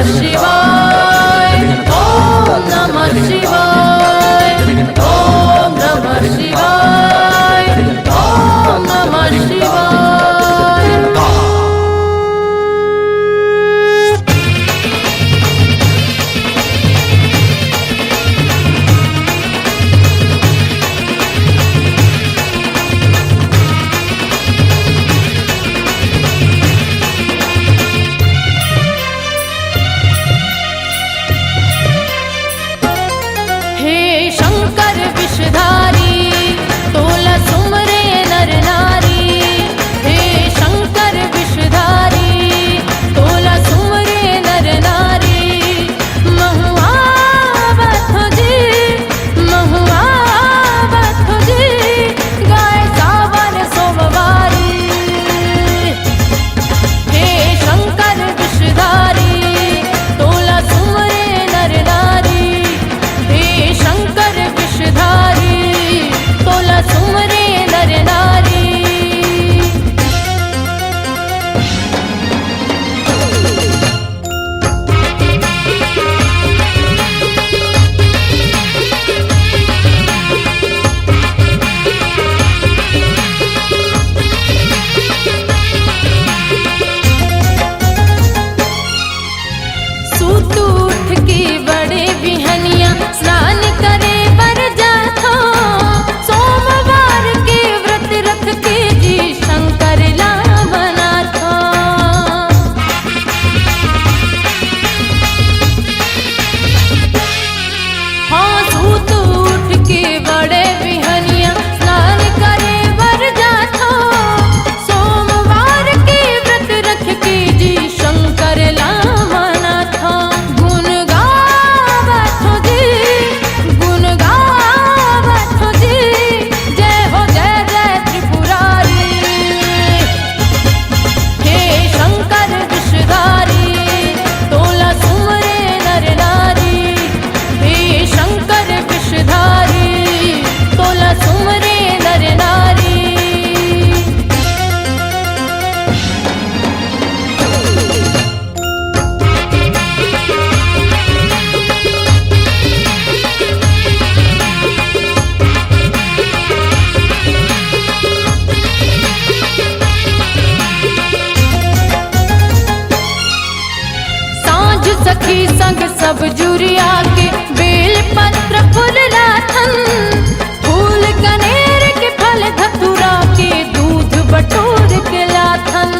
शिवाय, ओम नमः शिवाय, ओम नमः शिवाय, ओम नमः शिवाय। हे शंकर विषधारी, तोला सुमरे नर नारी। हे शंकर विषधारी, तोला सुमरे नर नारी। महुआ बथो जी, महुआ बथो जी, गाय सावन सोमवारी। हे शंकर विषधारी, तोला सुमरे नर नारी। हे शंकर विषधारी, तोला सुमरे नर नारी। सूत उठ के बड़े बिहनिया, स्नान करे बर जाथो। सोमवार के व्रत रख के जी शंकर ला मनाथो। हाँ सूत उठ के बड़े बिहनिया, स्नान करे बर जाथो। सोमवार के व्रत रख के जी शंकर ला मनाथो। गुण गावथो जी, गुण गावथो जी, जय हो जय जय त्रिपुरारी। हे शंकर विषधारी, तोला सुमरे नर नारी। हे शंकर विषधारी, तोला सुमरे नर नारी। सांझ सखी संग सब जुरिया के, बेल पत्र फूल लाथन। फूल कनेर के फल धतुरा के, दूध बटोर के लाथन।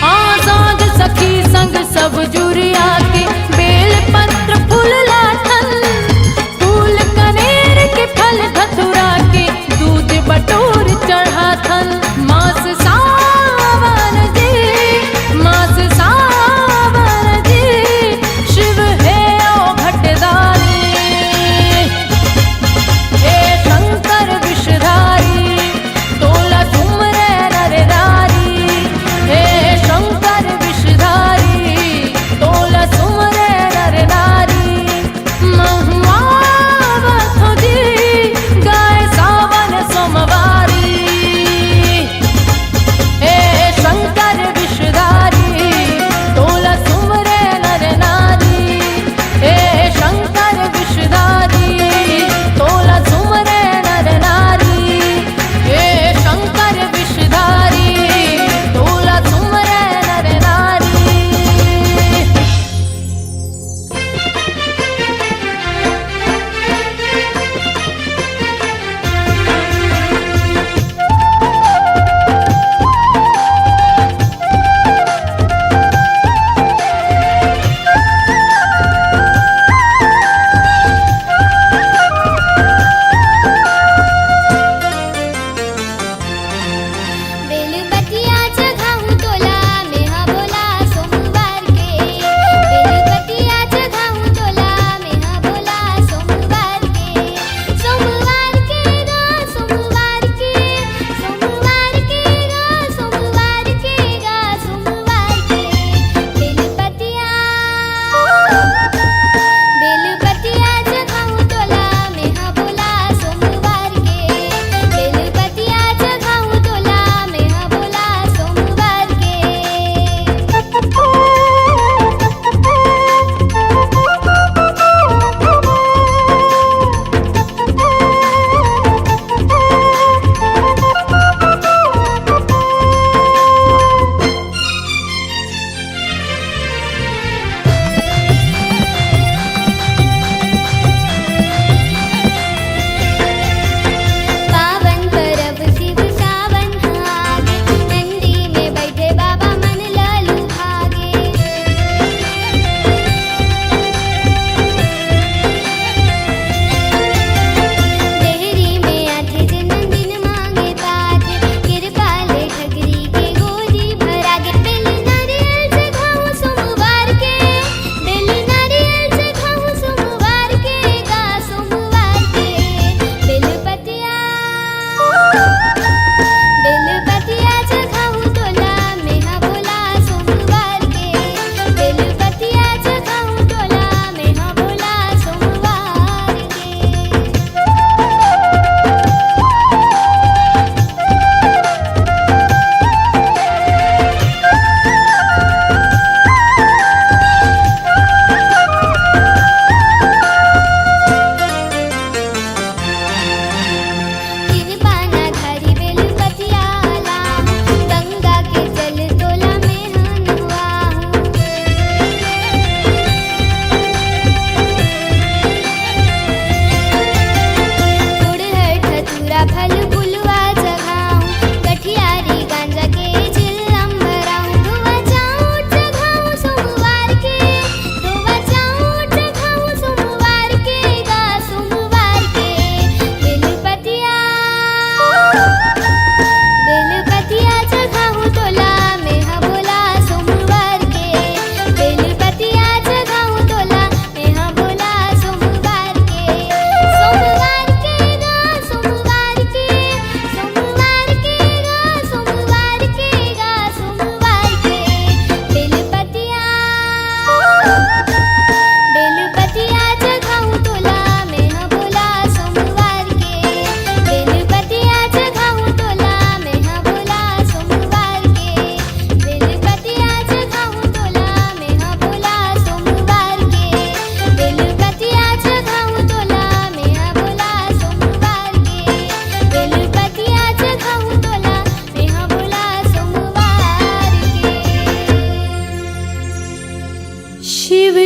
हाँ सांझ सखी संग सब जुरिया के, बेल पत्र फूल लाथन। फूल कनेर के फल धतुरा के, दूध बटोर चढ़ाथन। मास सावन जी, मास सावन जी, शिव है ओ भटदारी।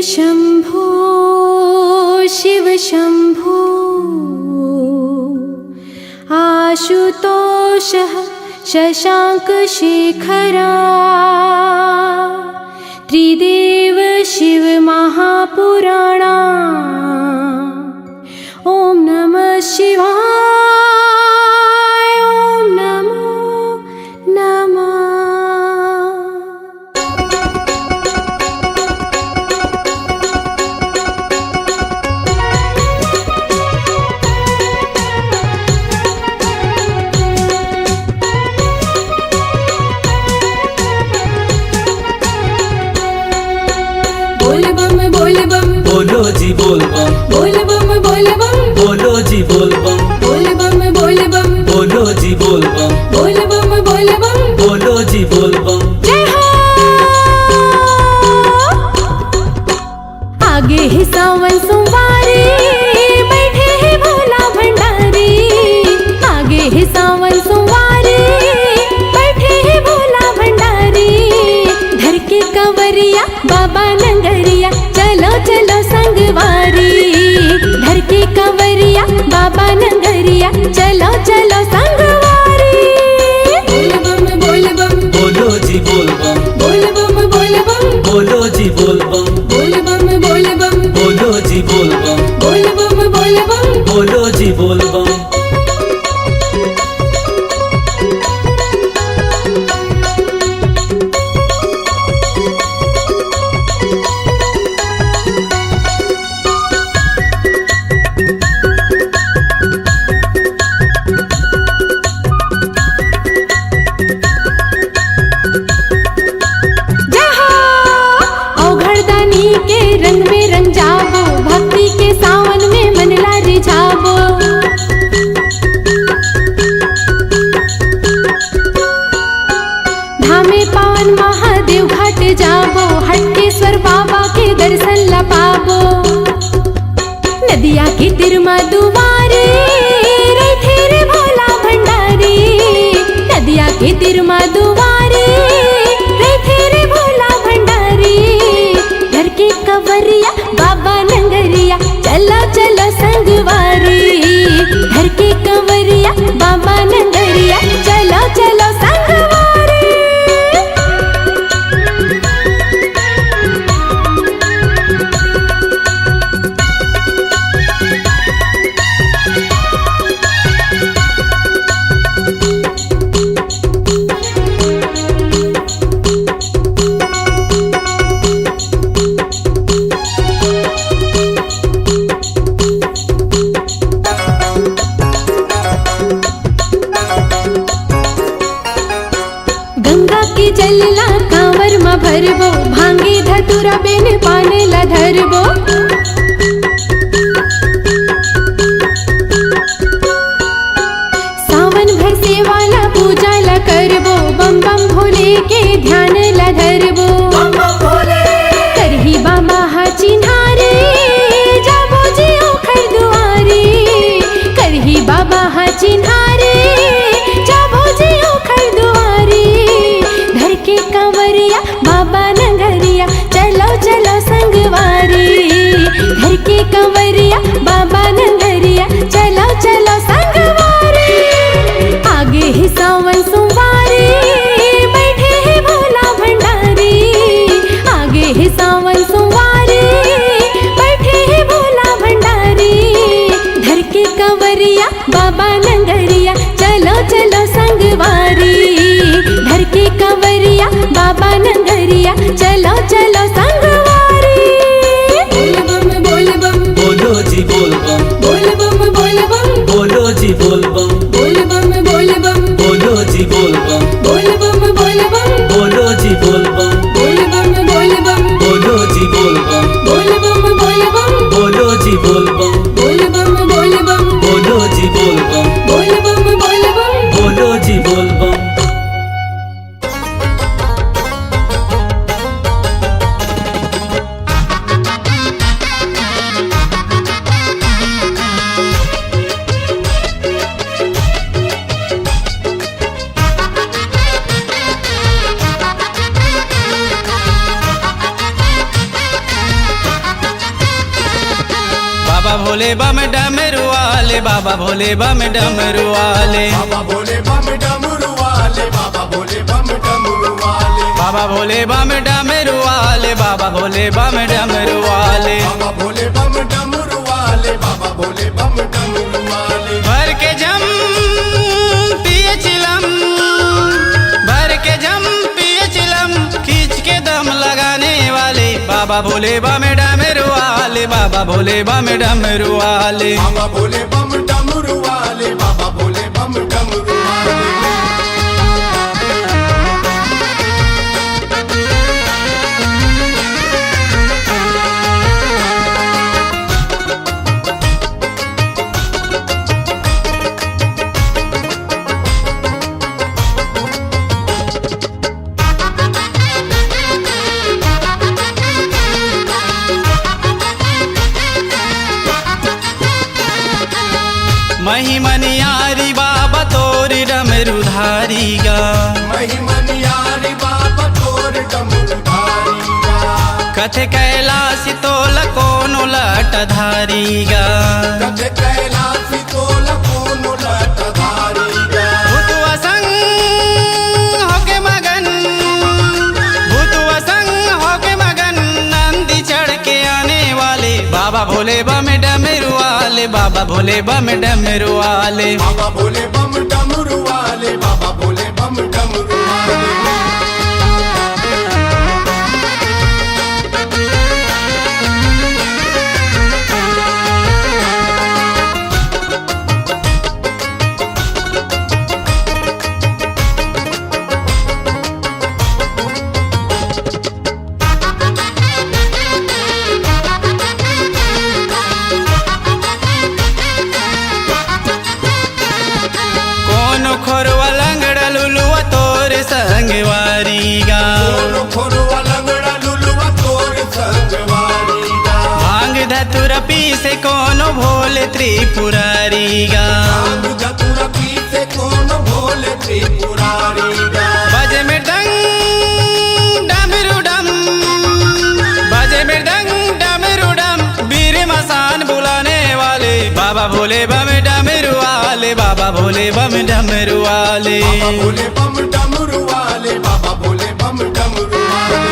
शम्भो शिव शम्भो आशुतोषः शशाङ्कशेखरा त्रिदेव शिव महापुराणा ॐ नमः शिवाय ॐ नमो नमः। बोलो जी बोल बम, बोल बम बोल बम, बोलो जी बोल बम, बोल बम बोल बम, बोलो जी बोल बम, बोल बम बोल बम, बोलो जी बोल बम। जय हो। आगे है सावन सोमवारी, बैठे है भोला भंडारी। आगे है सावन सोमवारी, बैठे है भोला भंडारी। धर के कंवरिया बाबा नंगरिया, चलो चलो संगवारी। धर के कंवरिया बाबा नंगरिया, चलो चलो संगवारी। बोल बम बोल बम, बोलो जी बोल बम, बोल बम बोल बम, बोलो जी बोल बम, बोल बम बोल बम, बोलो जी बोल बम, बोल बम बोल बम। बोलो जी बोल बम। जय हो। औघड़दानी के रंग में रंग जाबो, भक्ति के सावन में मन ला रिझाबो। धामे पावन महादेव घाट जाबो, हटकेश्वर बाबा के दर्शन ला पाबो। नदिया के तिरमा दुआरे, रैठे रे भोला भंडारी। नदिया के तिरमा दुआरे, रैठे रे भोला भंडारी। घर के कंवरिया बाबा नंगरिया, चलो चलो संगवारी। घर के कंवरिया बाबा नंगरिया, चलो चलो संगवारी। गंगा के जलला कांवर मा भरबो, भांगे धतुरा बेन पाने ला धरबो। सावन भर सेवाला पूजा ला करबो, बम बम भोले के ध्यान ला धरबो। करही बाबा हा चिन्हारे, जाबो जी ओखर दुआरे। करही बाबा हा चिन्हारे, जाबो जी ओखर दुआरे। धर के कंवरिया बाबा नंगरिया, चलो चलो संगवारी। धर के कंवरिया बाबा नंगरिया, चलो चलो संगवारी। आगे है सावन सोमवारी, बैठे है भोला भंडारी। आगे है सावन सोमवारी, बैठे है भोला भंडारी। धर के कंवरिया बाबा नंगरिया, चलो चलो संगवारी। धर के कंवरिया बाबा नंगरिया, चलो चलो संगवारी। बोल बम बोल बम, बोलो जी बोल बम, बोल बम बोल बम, बोलो जी बोल बम, बोल बम बोल बम, बोलो जी बोल बम, बोल बम बोल बम, बोलो जी बोल बम, बोल बम बोल बम, बोलो जी बोल बम, बोल बम बोल बम, बोलो जी बोल बम, बोल बम बोल बम, बोलो जी बोल बम, बोल बम बोल बम। बोलो जी बोल बम। भोले बम डमरू वाले, बाबा भोले बम डमरू वाले, बाबा भोले बम डमरू वाले, बाबा भोले बम डमरू वाले, बाबा भोले बम डमरू वाले, बाबा भोले बम डमरू वाले। बाबा भोले बम डमरू वाले, बाबा भोले बम डमरू वाले। भर के जम पिए चिलम, भर के जम पिए चिलम, खींच के दम लगाने वाले, बाबा भोले बम डमरू वाले, बाबा भोले बम डमरू वाले। बाबा भोले बम डमरू वाले, बाबा भोले बम डमरू वाले। महिमनियारी बाबा तोरी डमरू धारी गा, महिमनियारी बाबा तोर डमरू धारी गा। कथे कैलाश तोल कोनो लट धारी गा, कथे कैलासी तोल कोनो लट धारी गा। भूतवा संग होके मगन, भूतवा संग होके मगन, नंदी चढ़ के आने वाले, बाबा भोले बम डमरू वाले, बाबा भोले बम डमरू वाले। बाबा भोले बम डमरू वाले, बाबा भोले बम डमरू वाले। कोनो खोरवा लंगड़ा लुलुआ तोर संगवारी गा, कोनो खोरवा लंगड़ा लुलुआ तोर संगवारी गा। भांग धतुर पीसे कोनो भोले त्रिपुरारी गा, भांग धतुरा पीसे कोनो भोले त्रिपुरारी गा। बजे मृदंग डमरू डम, बजे मृदंग डमरू डम, वीर मसान बुलाने वाले, बाबा भोले बम डमरू वाले, बाबा भोले बम डमरू वाले। बाबा भोले बम डमरू वाले, बाबा भोले बम डमरू वाले।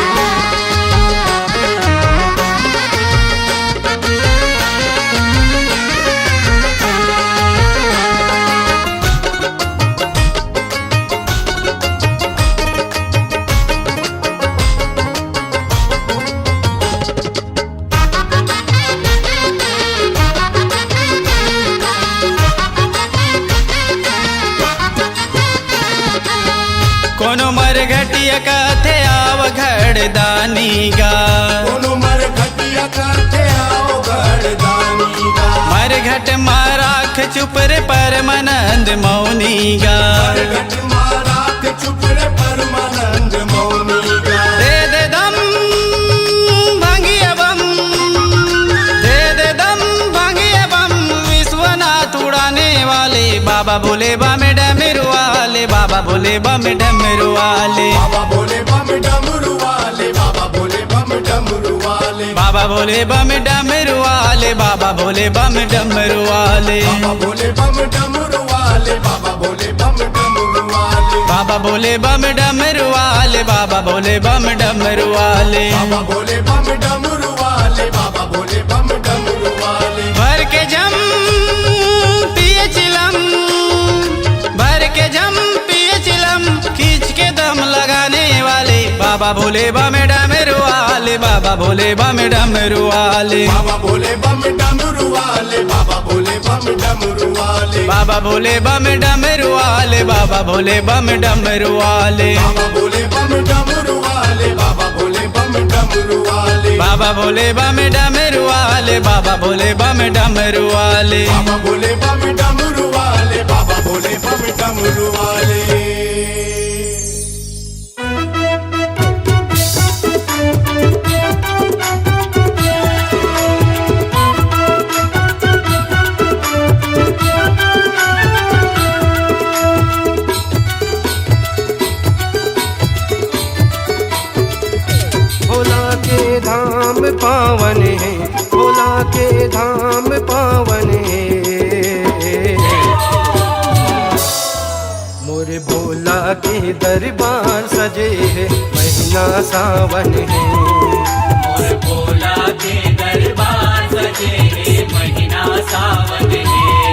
कोनो मर घटिया कथे आव घड़दानी गा, कोनो मर घटिया करते आओ घरदानी गा। मर घट माराख चुप रे परमानंद मौनी गा, मर घट मारा के चुप रे परमानंद मौनी गा। दे दे दम भांगिया बम, दे दे दम भांगिया बम, विश्वनाथ उड़ाने वाले, बाबा भोले बम डमरू वाले, बाबा भोले बम डमरू वाले। बाबा भोले बम डमरू वाले, बाबा भोले बम डमरू वाले। बाबा भोले बम डमरू वाले, बाबा भोले बम डमरू वाले। बाबा भोले बम डमरू वाले, बाबा भोले बम डमरू वाले। बाबा भोले बम डमरू वाले, बाबा भोले बम डमरू वाले। बाबा भोले बम डमरू वाले, बाबा भोले बम डमरू वाले। भर के जम पिए चिलम, भर के जम पिए चिलम, खींच के दम लगाने वाले, बाबा भोले बम डमरू वाले, बाबा भोले बम डमरू वाले। बाबा भोले बम डमरू वाले, बाबा भोले बम डमरू वाले। बाबा भोले बम डमरू वाले, बाबा भोले बम डमरू वाले। बाबा भोले बम डमरू वाले, बाबा भोले बम डमरू वाले। बाबा भोले बम डमरू वाले, बाबा भोले बम डमरू वाले। बाबा भोले बम डमरू वाले, बाबा भोले बम डमरू वाले। भोला के धाम पावन है, भोला के धाम पावन है। मोरे भोला के दरबार सजे है, महीना सावन है। मोर भोला के दरबार सजे है, महीना सावन है।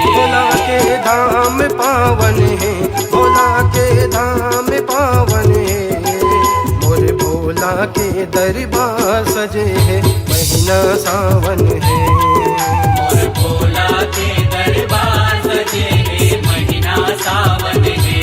भोला के धाम पावन है, भोला के धाम पावन है। मोरे भोला के दरबार सजे है, महीना सावन है। मोर भोला के दरबार सजे है, महीना सावन है।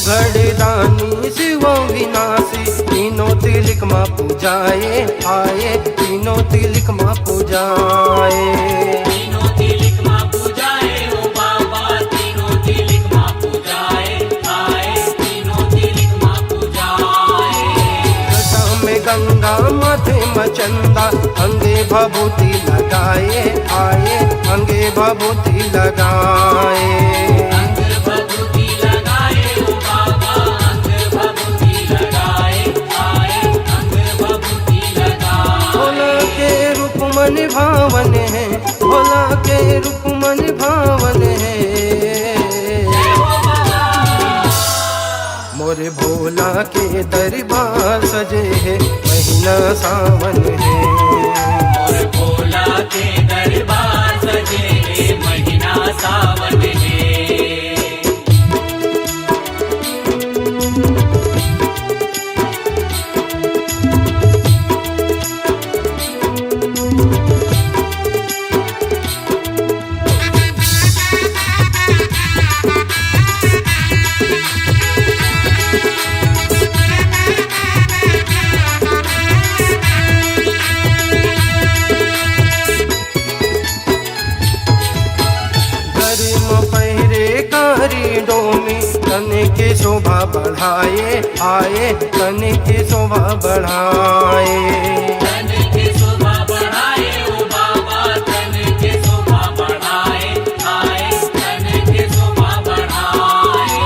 घड़दानी शिव विनाशी, तीनों तिलक माँ पूजाए आए, तीनों तिलक माँ पूजाए। तीनों तिलक माँ पूजाए ओ बाबा, तीनों तिलक माँ पूजाए आए, तीनों तिलक माँ पूजाए। जटा में गंगा माथे मचंदा, अंगे भभूति लगाए आए, अंगे भभूति लगाए। मन भावन है, भोला के रूप मन भावन है। मोरे भोला के दरबार सजे है, महीना सावन है। मोर भोला के दरबार सजे है, महीना सावन है। डोमी तने की शोभा बढ़ाए आए, तने की शोभा बढ़ाए। तने की शोभा बढ़ाए ओ बाबा, तने की शोभा बढ़ाए आए, तने की शोभा बढ़ाए।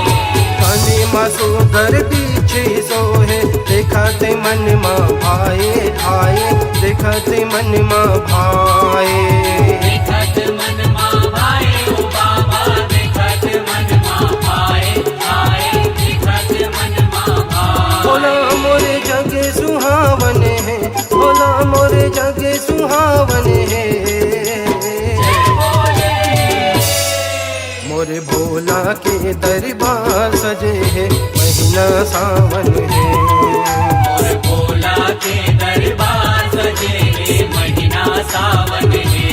तने मसूदर पीछे सोहे, देखते मन माँ भाए आए, देखते मन माँ भाए। देखत मन माँ भाए ओ बाबा, देखत मन माँ भाए आए, देखत मन माँ भाए। भोला मोरे जगे सुहावन है, भोला मोरे जगे सुहावन है। मोरे भोला के दरबार सजे है, महीना सावन है। मोर भोला के दरबार सजे है, महीना सावन है।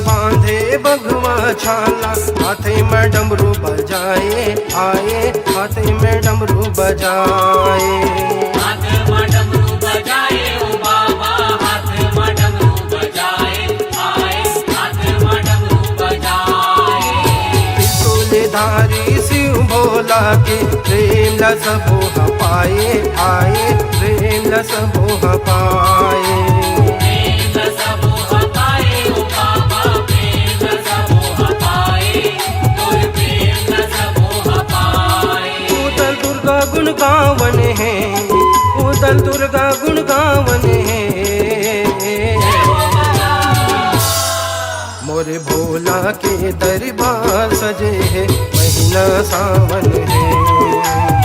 बांधे बघवा छाला, हाथे में डमरू बजाए आए, हाथे में डमरू बजाए। हाथ में डमरू बजाए ओ बाबा, हाथ में डमरू बजाए आए, हाथ में डमरू बजाए। त्रिशूलधारी शिव भोला के प्रेम ल सबो पाए आए, प्रेम ल सबो पाए। गुण गावन है, उदल दुर्गा गुण गावन है। मोरे भोला के दरबार सजे है, महीना सावन है।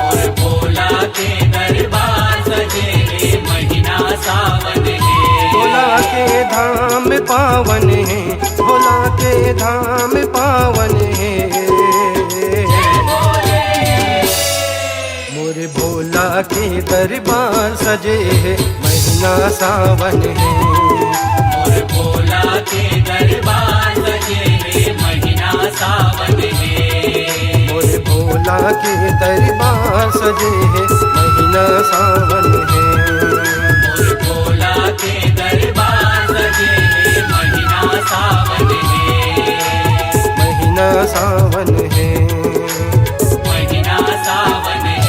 मोर भोला के दरबार सजे है, महीना सावन है। भोला के धाम पावन है, भोला के धाम पावन है। मोरे भोला के दरबार सजे है, महीना सावन है। मोर भोला के दरबार सजे है, महीना सावन है। मोरे भोला के दरबार सजे है, महीना सावन है। मोर भोला के दरबार सजे है, महीना सावन है। महीना सावन है। महीना सावन है।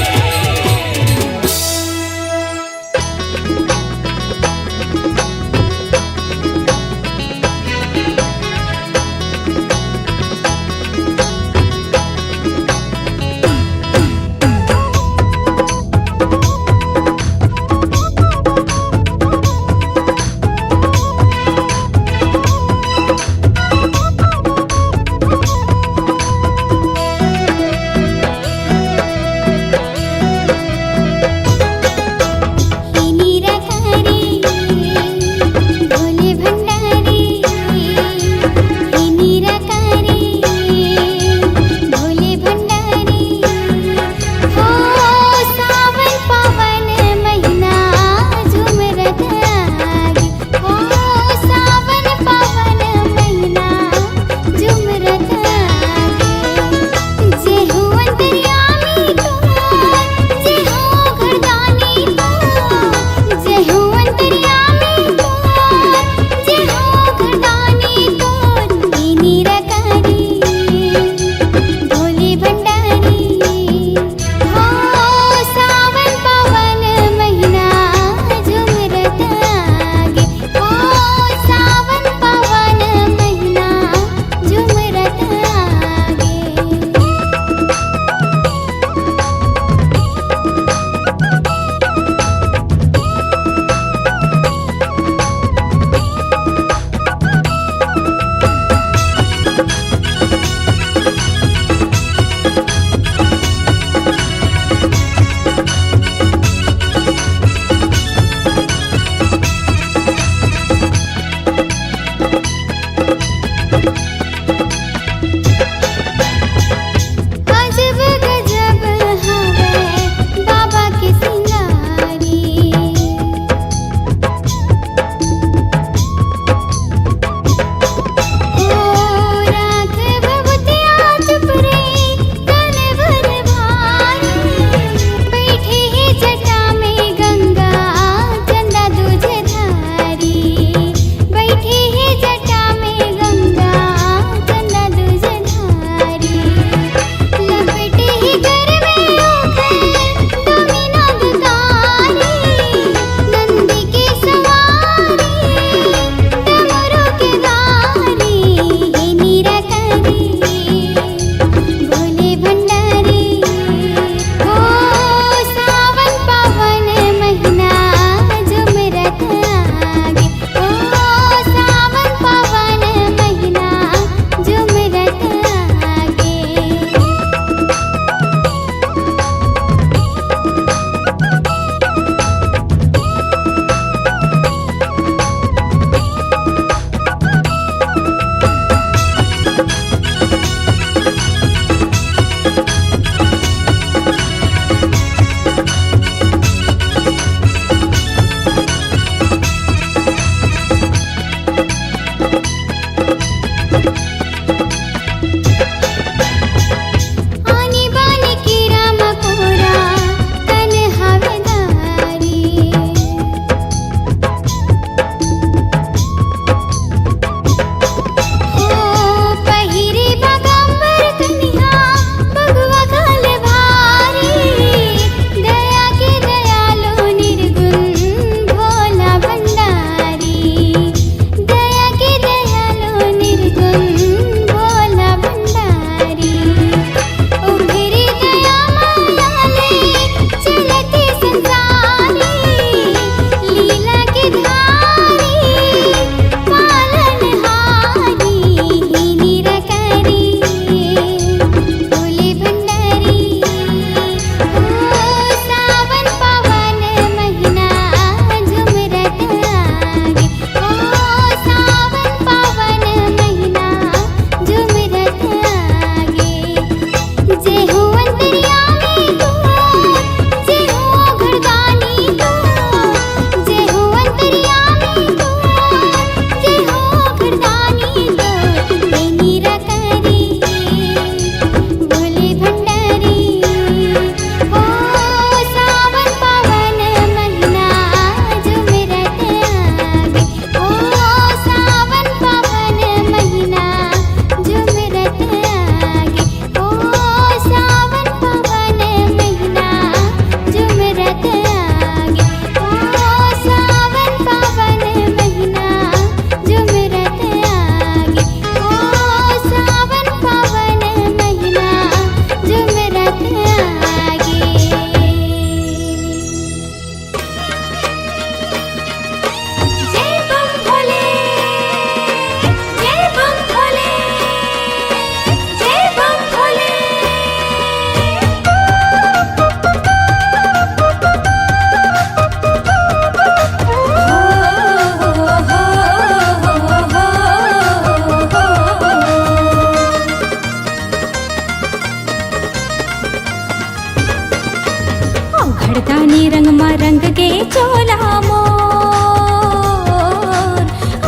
घड़दानी रंग मा रंग गे चोला मोर,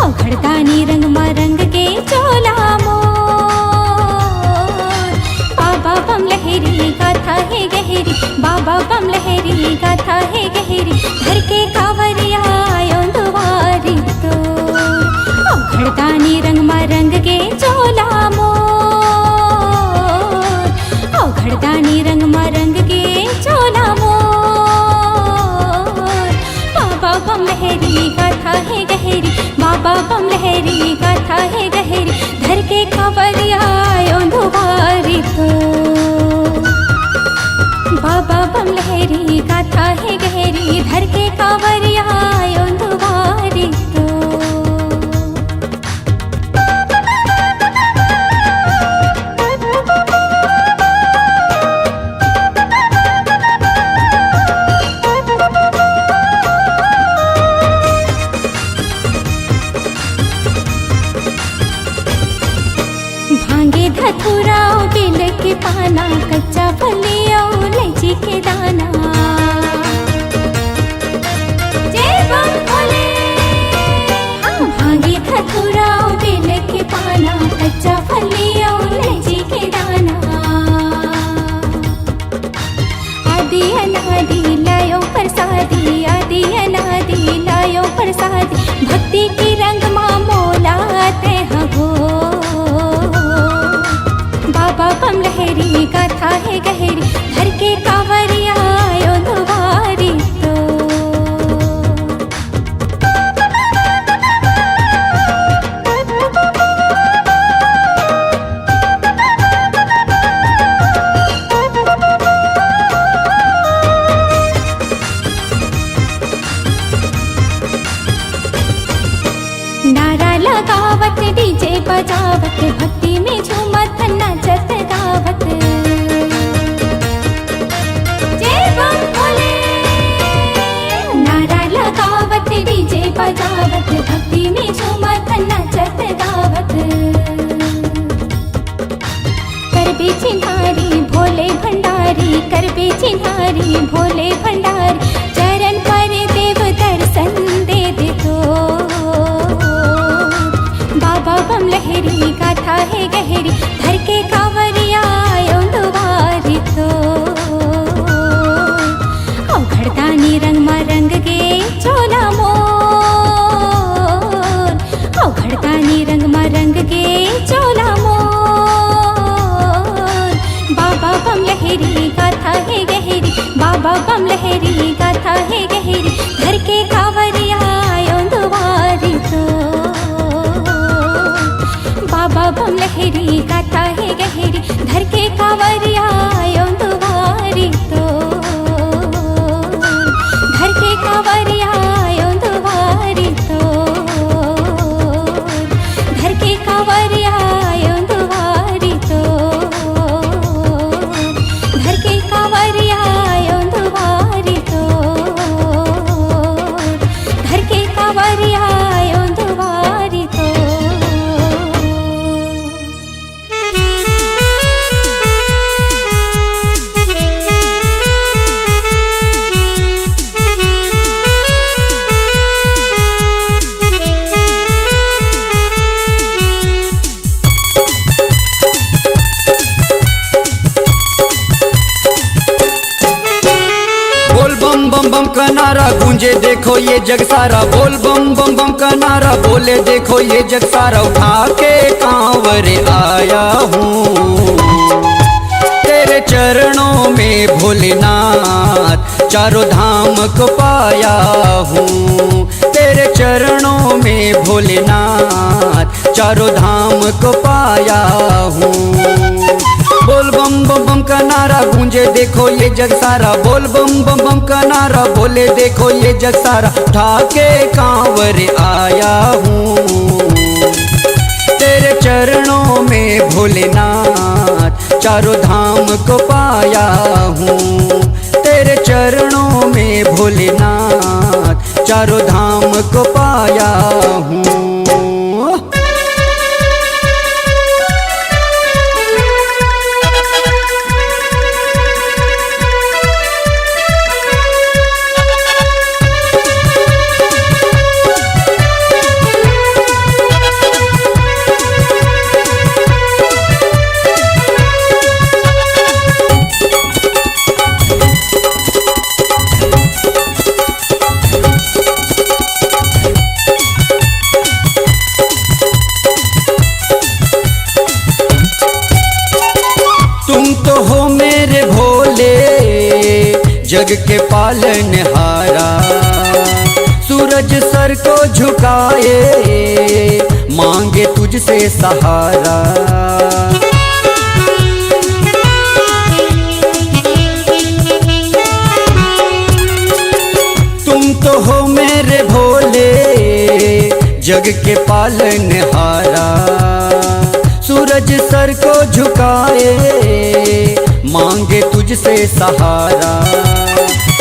ओ घड़दानी रंग मा रंग गे चोला मोर। बाबा बम लहरी गाथा है गहरी, बाबा बम लहरी गाथा है गहरी, घर के कांवरिया आयो दुआरी तो। ओ घड़दानी रंग मा रंग गे चोला मोर, ओ घड़दानी रंग मा रंग गे चोला मोर। बाबा बम लहरी गाथा है गहरी, बाबा बम लहरी गाथा है गहरी, घर के कांवरिया आयो दुआरी तो। बाबा बम लहरी गाथा है गहरी, धर के कांवरिया आयो दुआरी तो। भांगे धतूरा बेल के पाना, कच्चा फलिया इलायची के दाना। जय बम भोले। हाँ, भांगे धतूरा बेल के पाना, कच्चा फलिया इलायची के दाना। आदि अनादि लायो प्रसादी, आदि अनादि लायो प्रसादी, भक्ति की रंग माँ मोलाते हैं हो। बाबा बम लहरी गाथा है गहरी, घर के कांवरिया आयो दुआरी तो। नारा लगावत डीजे बजावत, भक्ति में झूमत नाचत गावत। जय बम भोले। नारा लगावत डीजे बजावत, भक्ति में झूमत नाचत गावत। करबे चिन्हारी भोले भंडारी, करबे चिन्हारी भोले भंडारी, चरण पर देव दर्शन दे दे तो। बाबा बम लहरी गाथा है गहरी, घर के कांवरिया आयो दुआरी तो। ओ घड़दानी रंग मा रंग गे चोला मोर, ओ घड़दानी रंग मा रंग गे चोला मोर। बाबा बम लहरी गाथा है गहरी, बाबा बम लहरी गाथा है गहरी, घर के कांवरिया आयो दुआरी तो। बाबा बम लहरी गाथा है गहरी, धर के कांवरिया आयो दुआरी तो। धर के कांवरिया आयो दुआरी तो। धर के कांवरिया आयो दुआरी तो। धर के कांवरिया आयो दुआरी तो। धर के कांवरिया आयो दुआरी तो। बोल बम बम बम का नारा गूंजे देखो ये जग सारा, बोल बम बम बम का नारा बोले देखो ये जग सारा। उठा के कांवर आया हूँ तेरे चरणों में भोलेनाथ, चारों धाम को पाया हूँ तेरे चरणों में भोलेनाथ, चारों धाम को पाया हूँ। बोल बम बम बम का नारा गूंजे देखो ये जग सारा, बोल बम बम बम का नारा बोले देखो ये जग सारा। उठा के कांवर आया हूँ तेरे चरणों में भोलेनाथ, चारों धाम को पाया हूँ तेरे चरणों में भोलेनाथ, चारों धाम को पाया हूँ। जग के पालनहारा, सूरज सर को झुकाए मांगे तुझसे सहारा। तुम तो हो मेरे भोले जग के पालनहारा, सूरज सर को झुकाए मांगे तुझसे सहारा।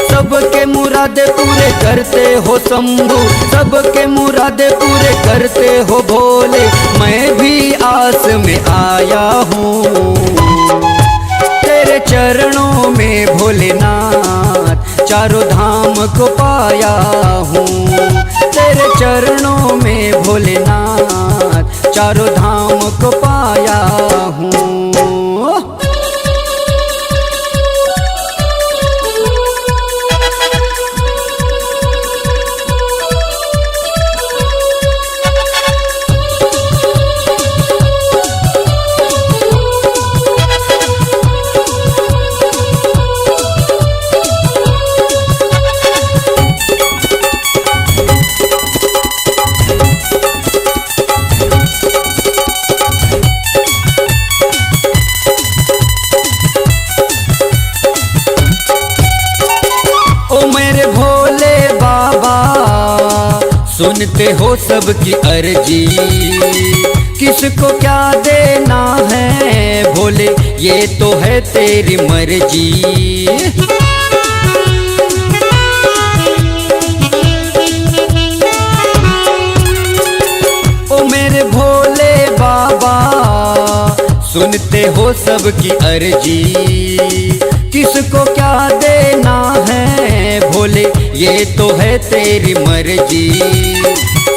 सबके मुरादे पूरे करते हो शंभू, सबके मुरादे पूरे करते हो भोले। मैं भी आस में आया हूँ तेरे चरणों में भोलेनाथ, चारों धाम को पाया हूँ तेरे चरणों में भोलेनाथ, चारों धाम को पाया हूँ। सुनते हो सबकी अर्जी, किसको क्या देना है भोले ये तो है तेरी मर्जी। ओ मेरे भोले बाबा सुनते हो सबकी अर्जी, किसको क्या देना है भोले ये तो है तेरी मर्जी।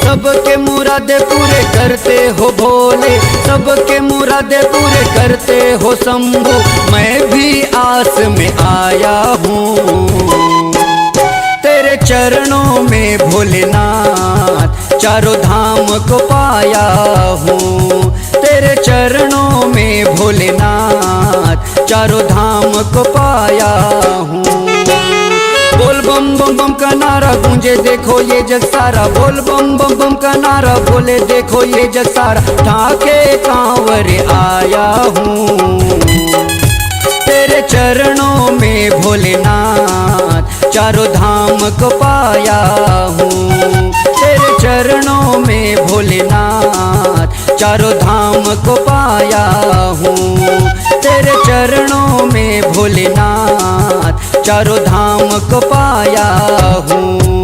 सबके मुरादे पूरे करते हो भोले, सबके मुरादे पूरे करते हो शंभू। मैं भी आस में आया हूँ तेरे चरणों में भोलेनाथ, चारों धाम को पाया हूँ तेरे चरणों में भोलेनाथ, चारों धाम को पाया हूँ। बोल बम बम बम का नारा गूंजे देखो ये जग सारा, बोल बम बम बम का नारा बोले देखो ये जग सारा। ठाके कांवर आया हूँ तेरे चरणों में भोलेनाथ, चारों धाम को पाया हूँ तेरे चरणों में भोलेनाथ, चारों धाम को पाया हूँ तेरे चरणों में भोलेनाथ, चारों धाम को पाया हूँ।